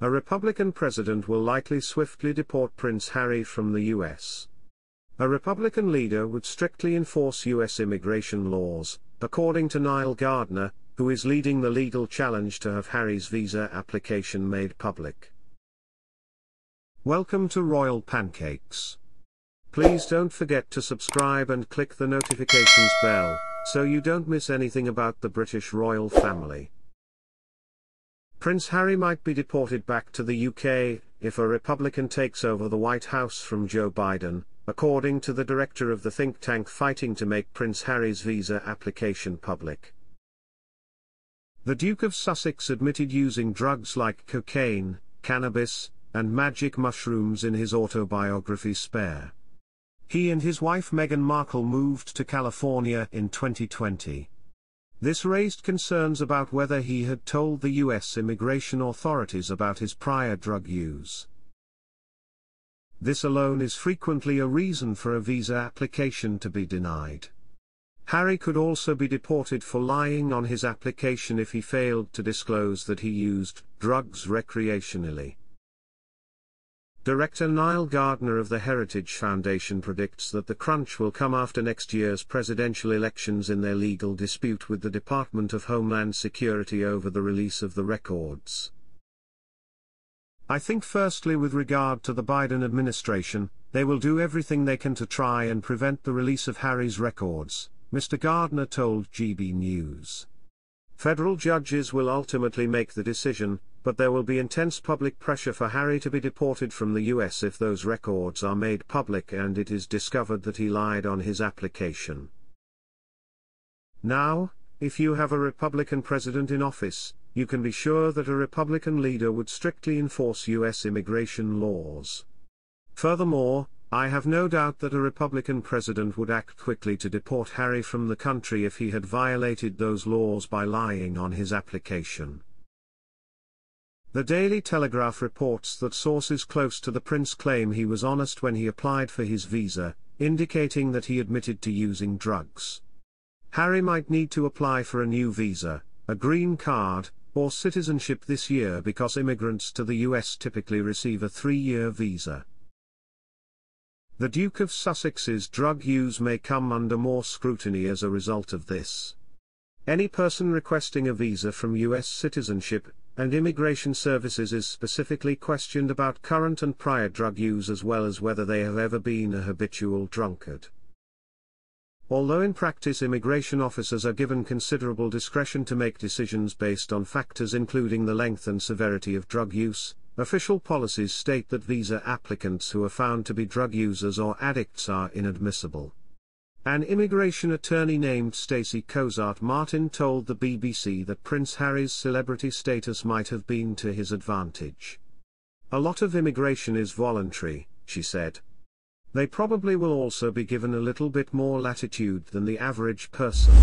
A Republican president will likely swiftly deport Prince Harry from the US. A Republican leader would strictly enforce US immigration laws, according to Nile Gardiner, who is leading the legal challenge to have Harry's visa application made public. Welcome to Royal Pancakes. Please don't forget to subscribe and click the notifications bell, so you don't miss anything about the British royal family. Prince Harry might be deported back to the UK if a Republican takes over the White House from Joe Biden, according to the director of the think tank fighting to make Prince Harry's visa application public. The Duke of Sussex admitted using drugs like cocaine, cannabis, and magic mushrooms in his autobiography Spare. He and his wife Meghan Markle moved to California in 2020. This raised concerns about whether he had told the US immigration authorities about his prior drug use. This alone is frequently a reason for a visa application to be denied. Harry could also be deported for lying on his application if he failed to disclose that he used drugs recreationally. Director Nile Gardiner of the Heritage Foundation predicts that the crunch will come after next year's presidential elections in their legal dispute with the Department of Homeland Security over the release of the records. I think firstly with regard to the Biden administration, they will do everything they can to try and prevent the release of Harry's records, Mr. Gardiner told GB News. Federal judges will ultimately make the decision, but there will be intense public pressure for Harry to be deported from the US if those records are made public and it is discovered that he lied on his application. Now, if you have a Republican president in office, you can be sure that a Republican leader would strictly enforce US immigration laws. Furthermore, I have no doubt that a Republican president would act quickly to deport Harry from the country if he had violated those laws by lying on his application. The Daily Telegraph reports that sources close to the prince claim he was honest when he applied for his visa, indicating that he admitted to using drugs. Harry might need to apply for a new visa, a green card, or citizenship this year because immigrants to the US typically receive a 3-year visa. The Duke of Sussex's drug use may come under more scrutiny as a result of this. Any person requesting a visa from US citizenship and immigration services is specifically questioned about current and prior drug use as well as whether they have ever been a habitual drunkard. Although in practice immigration officers are given considerable discretion to make decisions based on factors including the length and severity of drug use, official policies state that visa applicants who are found to be drug users or addicts are inadmissible. An immigration attorney named Stacey Cozart Martin told the BBC that Prince Harry's celebrity status might have been to his advantage. A lot of immigration is voluntary, she said. They probably will also be given a little bit more latitude than the average person.